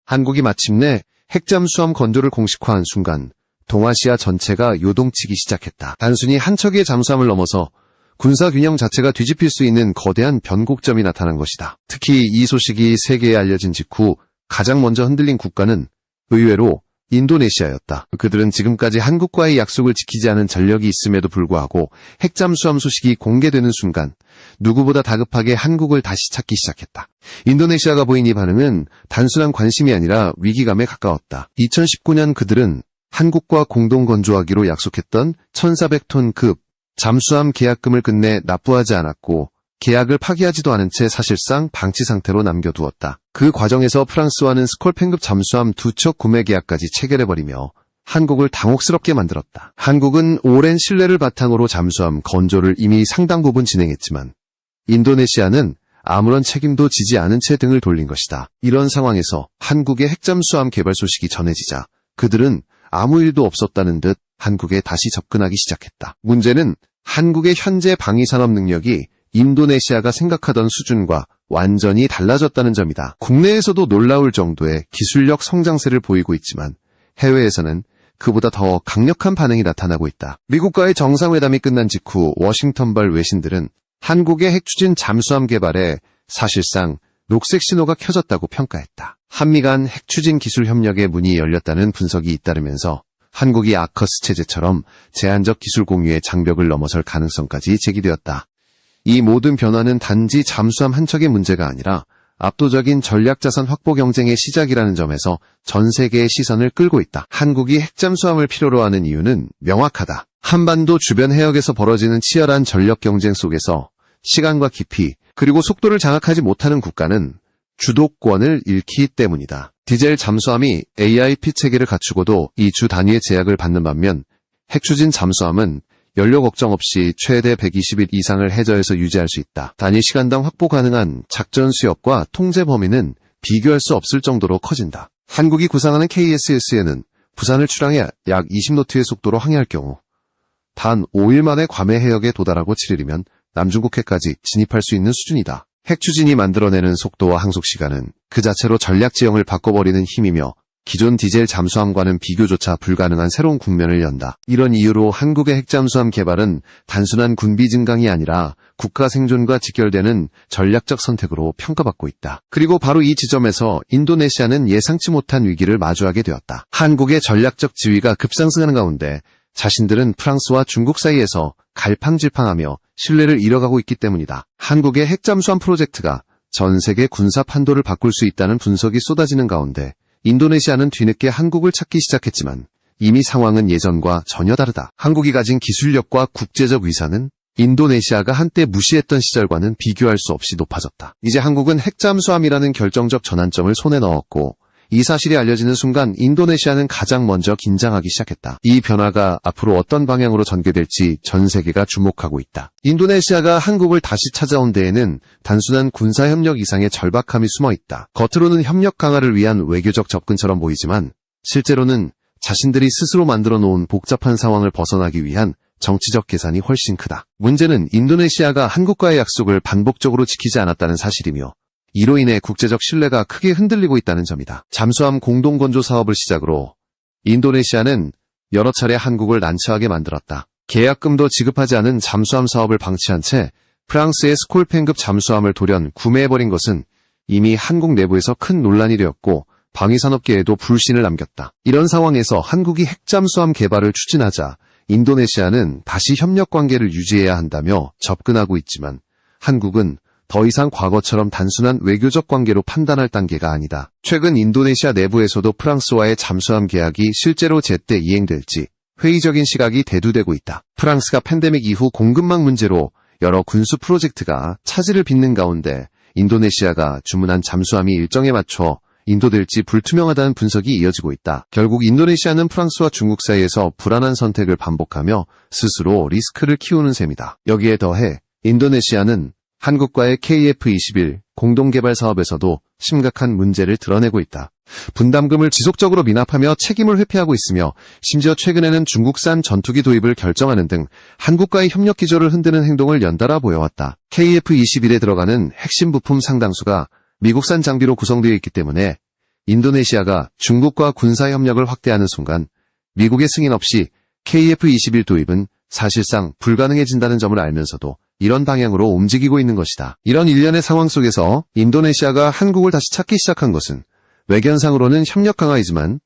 한국이 마침내 핵잠수함 건조를 공식화한 순간 동아시아 전체가 요동치기 시작했다. 단순히 한 척의 잠수함을 넘어서 군사균형 자체가 뒤집힐 수 있는 거대한 변곡점이 나타난 것이다. 특히 이 소식이 세계에 알려진 직후 가장 먼저 흔들린 국가는 의외로 인도네시아였다. 그들은 지금까지 한국과의 약속을 지키지 않은 전력이 있음에도 불구하고 핵잠수함 소식이 공개되는 순간 누구보다 다급하게 한국을 다시 찾기 시작했다. 인도네시아가 보인 이 반응은 단순한 관심이 아니라 위기감에 가까웠다. 2019년 그들은 한국과 공동 건조하기로 약속했던 1,400톤급 잠수함 계약금을 끝내 납부하지 않았고 계약을 파기하지도 않은 채 사실상 방치 상태로 남겨두었다. 그 과정에서 프랑스와는 스콜펜급 잠수함 2척 구매 계약까지 체결해버리며 한국을 당혹스럽게 만들었다. 한국은 오랜 신뢰를 바탕으로 잠수함 건조를 이미 상당 부분 진행했지만 인도네시아는 아무런 책임도 지지 않은 채 등을 돌린 것이다. 이런 상황에서 한국의 핵잠수함 개발 소식이 전해지자 그들은 아무 일도 없었다는 듯 한국에 다시 접근하기 시작했다. 문제는 한국의 현재 방위산업 능력이 인도네시아가 생각하던 수준과 완전히 달라졌다는 점이다. 국내에서도 놀라울 정도의 기술력 성장세를 보이고 있지만 해외에서는 그보다 더 강력한 반응이 나타나고 있다. 미국과의 정상회담이 끝난 직후 워싱턴발 외신들은 한국의 핵추진 잠수함 개발에 사실상 녹색 신호가 켜졌다고 평가했다. 한미 간 핵추진 기술 협력의 문이 열렸다는 분석이 잇따르면서 한국이 아커스 체제처럼 제한적 기술 공유의 장벽을 넘어설 가능성까지 제기되었다. 이 모든 변화는 단지 잠수함 한 척의 문제가 아니라 압도적인 전략자산 확보 경쟁의 시작이라는 점에서 전 세계의 시선을 끌고 있다. 한국이 핵잠수함을 필요로 하는 이유는 명확하다. 한반도 주변 해역에서 벌어지는 치열한 전력 경쟁 속에서 시간과 깊이 그리고 속도를 장악하지 못하는 국가는 주도권을 잃기 때문이다. 디젤 잠수함이 AIP 체계를 갖추고도 이 주 단위의 제약을 받는 반면 핵추진 잠수함은 연료 걱정 없이 최대 120일 이상을 해저에서 유지할 수 있다. 단위 시간당 확보 가능한 작전 수역과 통제 범위는 비교할 수 없을 정도로 커진다. 한국이 구상하는 KSS에는 부산을 출항해 약 20노트의 속도로 항해할 경우 단 5일 만에 괌해 해역에 도달하고 7일이면 남중국해까지 진입할 수 있는 수준이다. 핵추진이 만들어내는 속도와 항속시간은 그 자체로 전략 지형을 바꿔버리는 힘이며 기존 디젤 잠수함과는 비교조차 불가능한 새로운 국면을 연다. 이런 이유로 한국의 핵잠수함 개발은 단순한 군비 증강이 아니라 국가 생존과 직결되는 전략적 선택으로 평가받고 있다. 그리고 바로 이 지점에서 인도네시아는 예상치 못한 위기를 마주하게 되었다. 한국의 전략적 지위가 급상승하는 가운데 자신들은 프랑스와 중국 사이에서 갈팡질팡하며 신뢰를 잃어가고 있기 때문이다. 한국의 핵잠수함 프로젝트가 전 세계 군사 판도를 바꿀 수 있다는 분석이 쏟아지는 가운데 인도네시아는 뒤늦게 한국을 찾기 시작했지만 이미 상황은 예전과 전혀 다르다. 한국이 가진 기술력과 국제적 위상은 인도네시아가 한때 무시했던 시절과는 비교할 수 없이 높아졌다. 이제 한국은 핵잠수함이라는 결정적 전환점을 손에 넣었고 이 사실이 알려지는 순간 인도네시아는 가장 먼저 긴장하기 시작했다. 이 변화가 앞으로 어떤 방향으로 전개될지 전 세계가 주목하고 있다. 인도네시아가 한국을 다시 찾아온 데에는 단순한 군사협력 이상의 절박함이 숨어있다. 겉으로는 협력 강화를 위한 외교적 접근처럼 보이지만 실제로는 자신들이 스스로 만들어 놓은 복잡한 상황을 벗어나기 위한 정치적 계산이 훨씬 크다. 문제는 인도네시아가 한국과의 약속을 반복적으로 지키지 않았다는 사실이며 이로 인해 국제적 신뢰가 크게 흔들리고 있다는 점이다. 잠수함 공동건조 사업을 시작으로 인도네시아는 여러 차례 한국을 난처하게 만들었다. 계약금도 지급하지 않은 잠수함 사업을 방치한 채 프랑스의 스콜펜급 잠수함을 돌연 구매해버린 것은 이미 한국 내부에서 큰 논란이 되었고 방위산업계에도 불신을 남겼다. 이런 상황에서 한국이 핵잠수함 개발을 추진하자 인도네시아는 다시 협력 관계를 유지해야 한다며 접근하고 있지만 한국은 더 이상 과거처럼 단순한 외교적 관계로 판단할 단계가 아니다. 최근 인도네시아 내부에서도 프랑스와의 잠수함 계약이 실제로 제때 이행될지 회의적인 시각이 대두되고 있다. 프랑스가 팬데믹 이후 공급망 문제로 여러 군수 프로젝트가 차질을 빚는 가운데 인도네시아가 주문한 잠수함이 일정에 맞춰 인도될지 불투명하다는 분석이 이어지고 있다. 결국 인도네시아는 프랑스와 중국 사이에서 불안한 선택을 반복하며 스스로 리스크를 키우는 셈이다. 여기에 더해 인도네시아는 한국과의 KF-21 공동개발 사업에서도 심각한 문제를 드러내고 있다. 분담금을 지속적으로 미납하며 책임을 회피하고 있으며 심지어 최근에는 중국산 전투기 도입을 결정하는 등 한국과의 협력 기조를 흔드는 행동을 연달아 보여왔다. KF-21에 들어가는 핵심 부품 상당수가 미국산 장비로 구성되어 있기 때문에 인도네시아가 중국과 군사 협력을 확대하는 순간 미국의 승인 없이 KF-21 도입은 사실상 불가능해진다는 점을 알면서도 이런 방향으로 움직이고 있는 것이다. 이런 일련의 상황 속에서 인도네시아가 한국을 다시 찾기 시작한 것은 외견상으로는 협력 강화이지만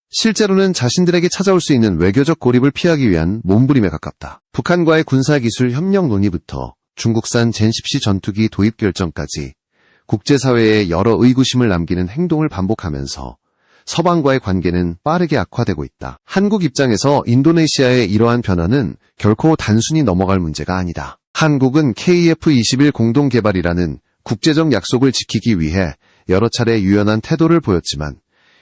실제로는 자신들에게 찾아올 수 있는 외교적 고립을 피하기 위한 몸부림에 가깝다. 북한과의 군사기술 협력 논의부터 중국산 젠10C 전투기 도입 결정까지 국제사회에 여러 의구심을 남기는 행동을 반복하면서 서방과의 관계는 빠르게 악화되고 있다. 한국 입장에서 인도네시아의 이러한 변화는 결코 단순히 넘어갈 문제가 아니다. 한국은 KF-21 공동개발이라는 국제적 약속을 지키기 위해 여러 차례 유연한 태도를 보였지만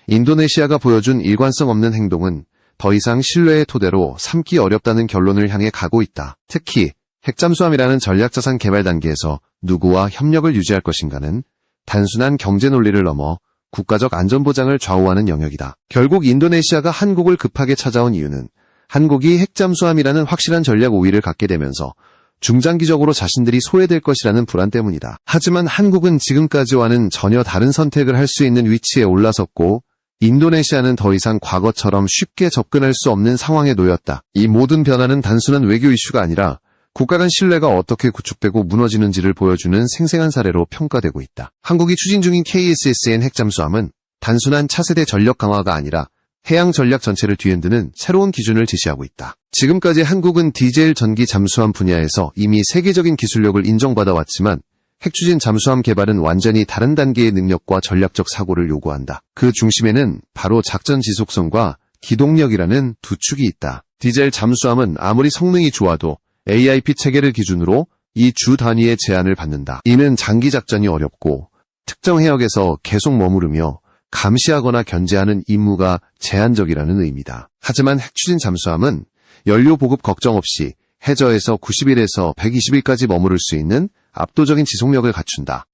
인도네시아가 보여준 일관성 없는 행동은 더 이상 신뢰의 토대로 삼기 어렵다는 결론을 향해 가고 있다. 특히 핵잠수함이라는 전략자산 개발 단계에서 누구와 협력을 유지할 것인가는 단순한 경제 논리를 넘어 국가적 안전보장을 좌우하는 영역이다. 결국 인도네시아가 한국을 급하게 찾아온 이유는 한국이 핵잠수함이라는 확실한 전략 우위를 갖게 되면서 중장기적으로 자신들이 소외될 것이라는 불안 때문이다. 하지만 한국은 지금까지와는 전혀 다른 선택을 할 수 있는 위치에 올라섰고 인도네시아는 더 이상 과거처럼 쉽게 접근할 수 없는 상황에 놓였다. 이 모든 변화는 단순한 외교 이슈가 아니라 국가 간 신뢰가 어떻게 구축되고 무너지는지를 보여주는 생생한 사례로 평가되고 있다. 한국이 추진 중인 KSSN 핵잠수함은 단순한 차세대 전력 강화가 아니라 해양 전략 전체를 뒤흔드는 새로운 기준을 제시하고 있다. 지금까지 한국은 디젤 전기 잠수함 분야에서 이미 세계적인 기술력을 인정받아왔지만 핵추진 잠수함 개발은 완전히 다른 단계의 능력과 전략적 사고를 요구한다. 그 중심에는 바로 작전 지속성과 기동력이라는 두 축이 있다. 디젤 잠수함은 아무리 성능이 좋아도 AIP 체계를 기준으로 이 주 단위의 제한을 받는다. 이는 장기 작전이 어렵고 특정 해역에서 계속 머무르며 감시하거나 견제하는 임무가 제한적이라는 의미다. 하지만 핵추진 잠수함은 연료 보급 걱정 없이 해저에서 90일에서 120일까지 머무를 수 있는 압도적인 지속력을 갖춘다.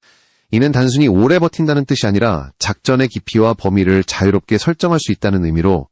이는 단순히 오래 버틴다는 뜻이 아니라 작전의 깊이와 범위를 자유롭게 설정할 수 있다는 의미로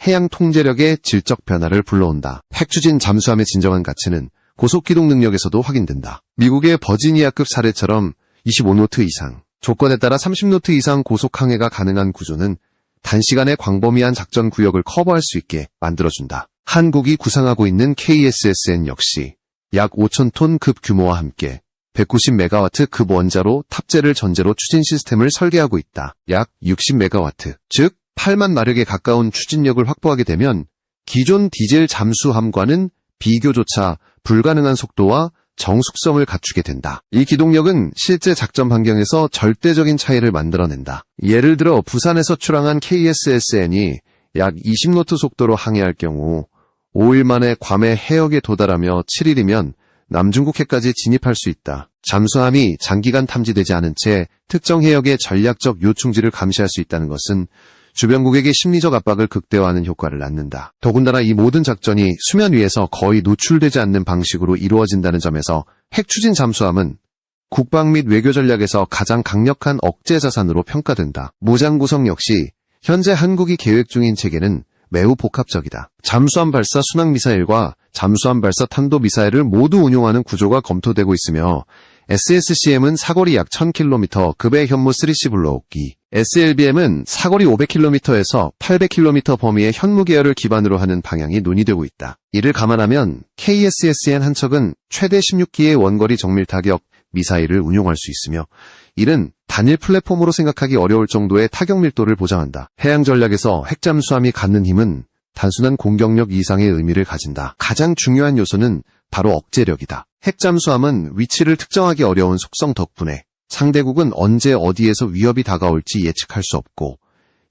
해양 통제력의 질적 변화를 불러온다. 핵추진 잠수함의 진정한 가치는 고속기동 능력에서도 확인된다. 미국의 버지니아급 사례처럼 25노트 이상, 조건에 따라 30노트 이상 고속 항해가 가능한 구조는 단시간에 광범위한 작전 구역을 커버할 수 있게 만들어준다. 한국이 구상하고 있는 KSSN 역시 약 5,000톤 급 규모와 함께 190메가와트 급 원자로 탑재를 전제로 추진 시스템을 설계하고 있다. 약 60메가와트, 즉 8만 마력에 가까운 추진력을 확보하게 되면 기존 디젤 잠수함과는 비교조차 불가능한 속도와 정숙성을 갖추게 된다. 이 기동력은 실제 작전 반경에서 절대적인 차이를 만들어낸다. 예를 들어 부산에서 출항한 KSSN이 약 20노트 속도로 항해할 경우 5일 만에 괌의 해역에 도달하며 7일이면 남중국해까지 진입할 수 있다. 잠수함이 장기간 탐지되지 않은 채 특정 해역의 전략적 요충지를 감시할 수 있다는 것은 주변국에게 심리적 압박을 극대화하는 효과를 낳는다. 더군다나 이 모든 작전이 수면 위에서 거의 노출되지 않는 방식으로 이루어진다는 점에서 핵추진 잠수함은 국방 및 외교 전략에서 가장 강력한 억제 자산으로 평가된다. 무장 구성 역시 현재 한국이 계획 중인 체계는 매우 복합적이다. 잠수함 발사 순항미사일과 잠수함 발사 탄도미사일을 모두 운용하는 구조가 검토되고 있으며 SSCM은 사거리 약 1000km 급의 현무 3C 불러오기, SLBM은 사거리 500km에서 800km 범위의 현무 계열을 기반으로 하는 방향이 논의되고 있다. 이를 감안하면 KSSN 한 척은 최대 16기의 원거리 정밀 타격 미사일을 운용할 수 있으며 이는 단일 플랫폼으로 생각하기 어려울 정도의 타격 밀도를 보장한다. 해양 전략에서 핵잠수함이 갖는 힘은 단순한 공격력 이상의 의미를 가진다. 가장 중요한 요소는 바로 억제력이다. 핵잠수함은 위치를 특정하기 어려운 속성 덕분에 상대국은 언제 어디에서 위협이 다가올지 예측할 수 없고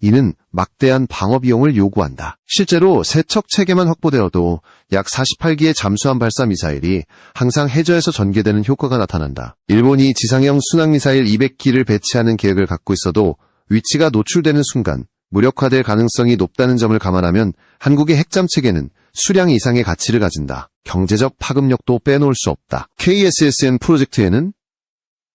이는 막대한 방어 비용을 요구한다. 실제로 세척 체계만 확보되어도 약 48기의 잠수함 발사 미사일이 항상 해저에서 전개되는 효과가 나타난다. 일본이 지상형 순항미사일 200기를 배치하는 계획을 갖고 있어도 위치가 노출되는 순간 무력화될 가능성이 높다는 점을 감안하면 한국의 핵잠 체계는 수량 이상의 가치를 가진다. 경제적 파급력도 빼놓을 수 없다. KSSN 프로젝트에는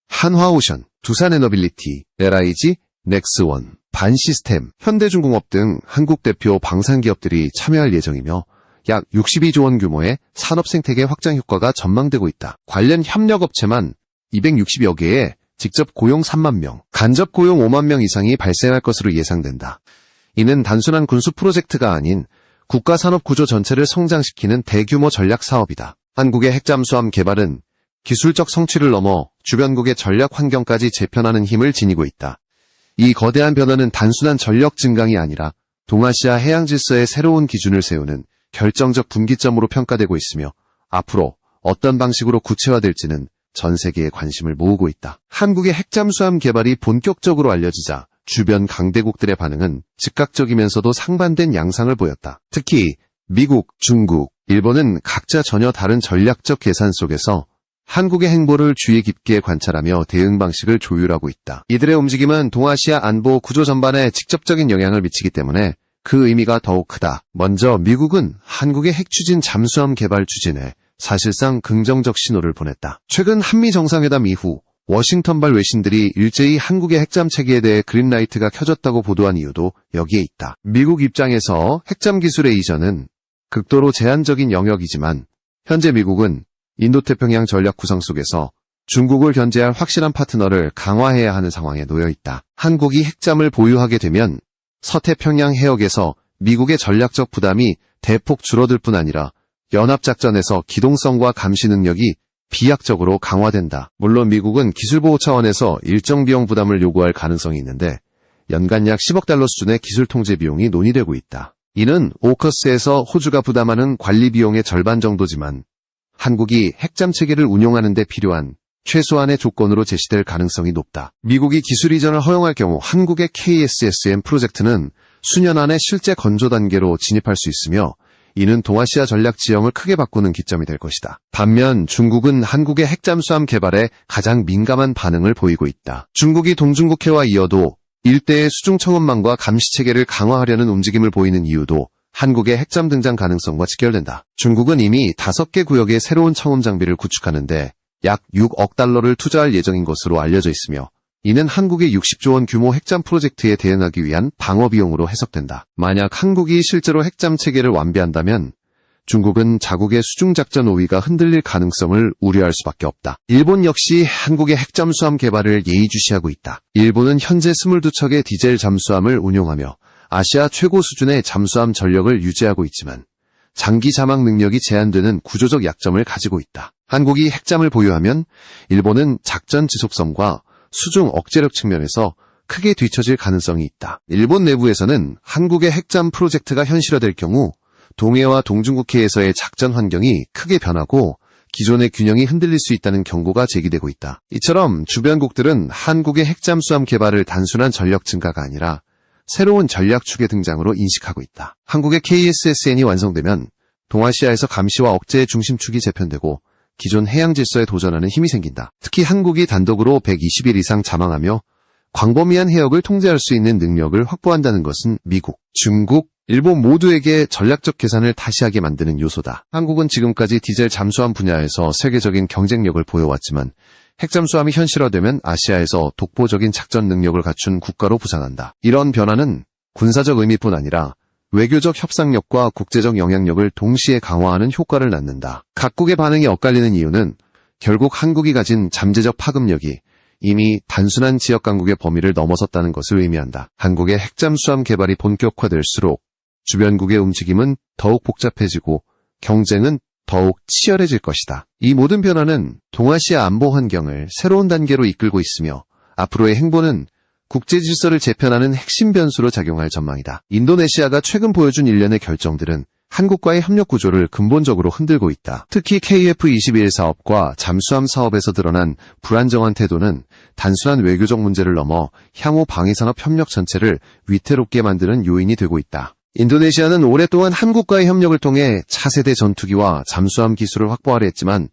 한화오션, 두산에너빌리티, LIG, 넥스원, 반시스템, 현대중공업 등 한국 대표 방산기업들이 참여할 예정이며 약 62조 원 규모의 산업 생태계 확장 효과가 전망되고 있다. 관련 협력업체만 260여 개에 직접 고용 3만 명, 간접 고용 5만 명 이상이 발생할 것으로 예상된다. 이는 단순한 군수 프로젝트가 아닌 국가 산업 구조 전체를 성장시키는 대규모 전략 사업이다. 한국의 핵잠수함 개발은 기술적 성취를 넘어 주변국의 전략 환경까지 재편하는 힘을 지니고 있다. 이 거대한 변화는 단순한 전력 증강이 아니라 동아시아 해양 질서의 새로운 기준을 세우는 결정적 분기점으로 평가되고 있으며 앞으로 어떤 방식으로 구체화될지는 전 세계의 관심을 모으고 있다. 한국의 핵잠수함 개발이 본격적으로 알려지자 주변 강대국들의 반응은 즉각적이면서도 상반된 양상을 보였다. 특히 미국, 중국, 일본은 각자 전혀 다른 전략적 계산 속에서 한국의 행보를 주의 깊게 관찰하며 대응 방식을 조율하고 있다. 이들의 움직임은 동아시아 안보 구조 전반에 직접적인 영향을 미치기 때문에 그 의미가 더욱 크다. 먼저 미국은 한국의 핵추진 잠수함 개발 추진에 사실상 긍정적 신호를 보냈다. 최근 한미 정상회담 이후 워싱턴발 외신들이 일제히 한국의 핵잠 체계에 대해 그린라이트가 켜졌다고 보도한 이유도 여기에 있다. 미국 입장에서 핵잠 기술의 이전은 극도로 제한적인 영역이지만 현재 미국은 인도태평양 전략 구성 속에서 중국을 견제할 확실한 파트너를 강화해야 하는 상황에 놓여 있다. 한국이 핵잠을 보유하게 되면 서태평양 해역에서 미국의 전략적 부담이 대폭 줄어들 뿐 아니라 연합작전에서 기동성과 감시 능력이 비약적으로 강화된다. 물론 미국은 기술보호 차원에서 일정 비용 부담을 요구할 가능성이 있는데 연간 약 10억 달러 수준의 기술 통제 비용이 논의되고 있다. 이는 오커스에서 호주가 부담하는 관리 비용의 절반 정도지만 한국이 핵잠 체계를 운용하는 데 필요한 최소한의 조건으로 제시될 가능성이 높다. 미국이 기술 이전을 허용할 경우 한국의 KSSM 프로젝트는 수년 안에 실제 건조 단계로 진입할 수 있으며 이는 동아시아 전략 지형을 크게 바꾸는 기점이 될 것이다. 반면 중국은 한국의 핵잠수함 개발에 가장 민감한 반응을 보이고 있다. 중국이 동중국해와 이어도 일대의 수중 청원망과 감시 체계를 강화하려는 움직임을 보이는 이유도 한국의 핵잠 등장 가능성과 직결된다. 중국은 이미 5개 구역의 새로운 청음 장비를 구축하는데 약 6억 달러를 투자할 예정인 것으로 알려져 있으며 이는 한국의 60조 원 규모 핵잠 프로젝트에 대응하기 위한 방어 비용으로 해석된다. 만약 한국이 실제로 핵잠 체계를 완비한다면 중국은 자국의 수중작전 우위가 흔들릴 가능성을 우려할 수밖에 없다. 일본 역시 한국의 핵잠수함 개발을 예의주시하고 있다. 일본은 현재 22척의 디젤 잠수함을 운용하며 아시아 최고 수준의 잠수함 전력을 유지하고 있지만 장기 자막 능력이 제한되는 구조적 약점을 가지고 있다. 한국이 핵잠을 보유하면 일본은 작전 지속성과 수중 억제력 측면에서 크게 뒤처질 가능성이 있다. 일본 내부에서는 한국의 핵잠 프로젝트가 현실화될 경우 동해와 동중국해에서의 작전 환경이 크게 변하고 기존의 균형이 흔들릴 수 있다는 경고가 제기되고 있다. 이처럼 주변국들은 한국의 핵잠수함 개발을 단순한 전력 증가가 아니라 새로운 전략축의 등장으로 인식하고 있다. 한국의 KSSN이 완성되면 동아시아에서 감시와 억제의 중심축이 재편되고 기존 해양 질서에 도전하는 힘이 생긴다. 특히 한국이 단독으로 120일 이상 잠항하며 광범위한 해역을 통제할 수 있는 능력을 확보한다는 것은 미국, 중국, 일본 모두에게 전략적 계산을 다시 하게 만드는 요소다. 한국은 지금까지 디젤 잠수함 분야에서 세계적인 경쟁력을 보여왔지만 핵잠수함이 현실화되면 아시아에서 독보적인 작전 능력을 갖춘 국가로 부상한다. 이런 변화는 군사적 의미뿐 아니라 외교적 협상력과 국제적 영향력을 동시에 강화하는 효과를 낳는다. 각국의 반응이 엇갈리는 이유는 결국 한국이 가진 잠재적 파급력이 이미 단순한 지역 강국의 범위를 넘어섰다는 것을 의미한다. 한국의 핵잠수함 개발이 본격화될수록 주변국의 움직임은 더욱 복잡해지고 경쟁은 더욱 치열해질 것이다. 이 모든 변화는 동아시아 안보 환경을 새로운 단계로 이끌고 있으며 앞으로의 행보는 국제 질서를 재편하는 핵심 변수로 작용할 전망이다. 인도네시아가 최근 보여준 일련의 결정들은 한국과의 협력 구조를 근본적으로 흔들고 있다. 특히 KF-21 사업과 잠수함 사업에서 드러난 불안정한 태도는 단순한 외교적 문제를 넘어 향후 방위산업 협력 전체를 위태롭게 만드는 요인이 되고 있다. 인도네시아는 오랫동안 한국과의 협력을 통해 차세대 전투기와 잠수함 기술을 확보하려 했지만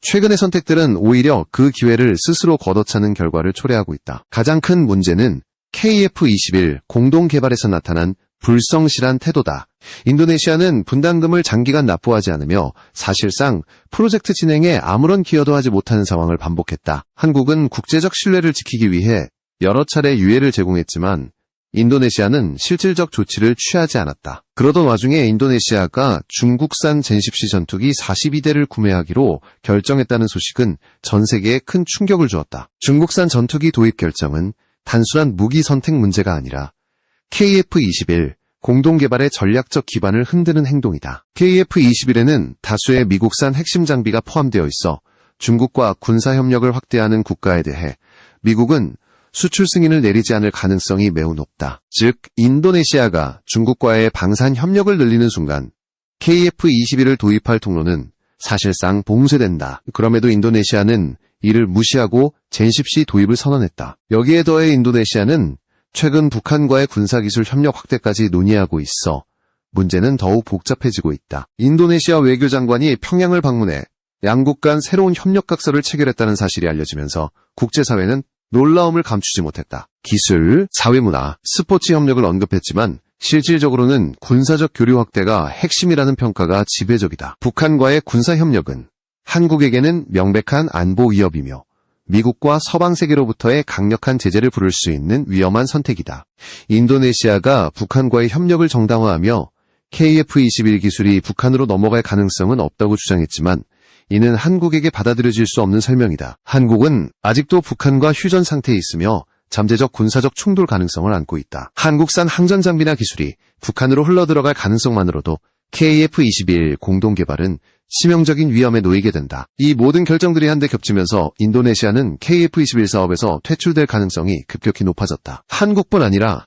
최근의 선택들은 오히려 그 기회를 스스로 걷어차는 결과를 초래하고 있다. 가장 큰 문제는 KF-21 공동 개발에서 나타난 불성실한 태도다. 인도네시아는 분담금을 장기간 납부하지 않으며 사실상 프로젝트 진행에 아무런 기여도 하지 못하는 상황을 반복했다. 한국은 국제적 신뢰를 지키기 위해 여러 차례 유예를 제공했지만 인도네시아는 실질적 조치를 취하지 않았다. 그러던 와중에 인도네시아가 중국산 젠십시 전투기 42대를 구매하기로 결정했다는 소식은 전 세계에 큰 충격을 주었다. 중국산 전투기 도입 결정은 단순한 무기 선택 문제가 아니라 KF-21 공동개발의 전략적 기반을 흔드는 행동이다. KF-21에는 다수의 미국산 핵심 장비가 포함되어 있어 중국과 군사협력을 확대하는 국가에 대해 미국은 수출 승인을 내리지 않을 가능성이 매우 높다. 즉, 인도네시아가 중국과의 방산 협력을 늘리는 순간 KF-21을 도입할 통로는 사실상 봉쇄된다. 그럼에도 인도네시아는 이를 무시하고 젠십시 도입을 선언했다. 여기에 더해 인도네시아는 최근 북한과의 군사기술 협력 확대까지 논의하고 있어 문제는 더욱 복잡해지고 있다. 인도네시아 외교장관이 평양을 방문해 양국 간 새로운 협력각서를 체결했다는 사실이 알려지면서 국제사회는 놀라움을 감추지 못했다. 기술, 사회문화, 스포츠 협력을 언급했지만 실질적으로는 군사적 교류 확대가 핵심이라는 평가가 지배적이다. 북한과의 군사협력은 한국에게는 명백한 안보 위협이며 미국과 서방 세계로부터의 강력한 제재를 부를 수 있는 위험한 선택이다. 인도네시아가 북한과의 협력을 정당화하며 KF-21 기술이 북한으로 넘어갈 가능성은 없다고 주장했지만 이는 한국에게 받아들여질 수 없는 설명이다. 한국은 아직도 북한과 휴전 상태에 있으며 잠재적 군사적 충돌 가능성을 안고 있다. 한국산 항전 장비나 기술이 북한으로 흘러들어갈 가능성만으로도 KF-21 공동개발은 치명적인 위험에 놓이게 된다. 이 모든 결정들이 한데 겹치면서 인도네시아는 KF-21 사업에서 퇴출될 가능성이 급격히 높아졌다. 한국뿐 아니라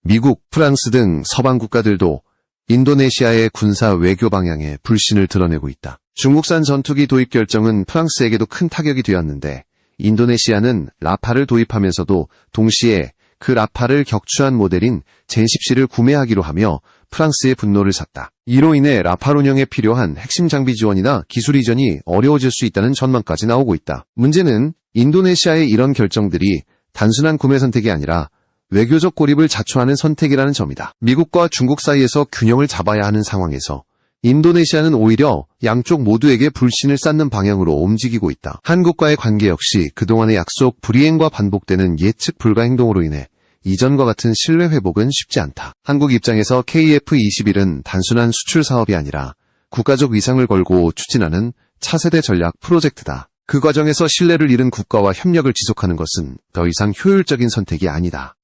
미국, 프랑스 등 서방 국가들도 인도네시아의 군사 외교 방향에 불신을 드러내고 있다. 중국산 전투기 도입 결정은 프랑스에게도 큰 타격이 되었는데 인도네시아는 라파를 도입하면서도 동시에 그 라파를 격추한 모델인 젠십시를 구매하기로 하며 프랑스의 분노를 샀다. 이로 인해 라파 운영에 필요한 핵심 장비 지원이나 기술 이전이 어려워질 수 있다는 전망까지 나오고 있다. 문제는 인도네시아의 이런 결정들이 단순한 구매 선택이 아니라 외교적 고립을 자초하는 선택이라는 점이다. 미국과 중국 사이에서 균형을 잡아야 하는 상황에서 인도네시아는 오히려 양쪽 모두에게 불신을 쌓는 방향으로 움직이고 있다. 한국과의 관계 역시 그동안의 약속 불이행과 반복되는 예측 불가 행동으로 인해 이전과 같은 신뢰 회복은 쉽지 않다. 한국 입장에서 KF-21은 단순한 수출 사업이 아니라 국가적 위상을 걸고 추진하는 차세대 전략 프로젝트다. 그 과정에서 신뢰를 잃은 국가와 협력을 지속하는 것은 더 이상 효율적인 선택이 아니다.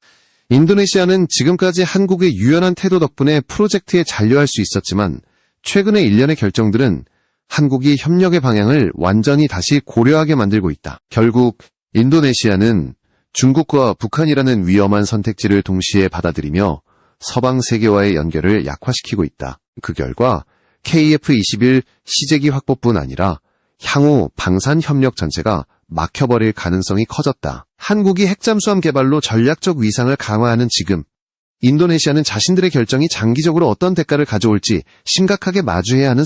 인도네시아는 지금까지 한국의 유연한 태도 덕분에 프로젝트에 잔류할 수 있었지만 최근의 일련의 결정들은 한국이 협력의 방향을 완전히 다시 고려하게 만들고 있다. 결국 인도네시아는 중국과 북한이라는 위험한 선택지를 동시에 받아들이며 서방 세계와의 연결을 약화시키고 있다. 그 결과 KF-21 시제기 확보뿐 아니라 향후 방산 협력 전체가 막혀버릴 가능성이 커졌다. 한국이 핵잠수함 개발로 전략적 위상을 강화하는 지금 인도네시아는 자신들의 결정이 장기적으로 어떤 대가를 가져올지 심각하게 마주해야 하는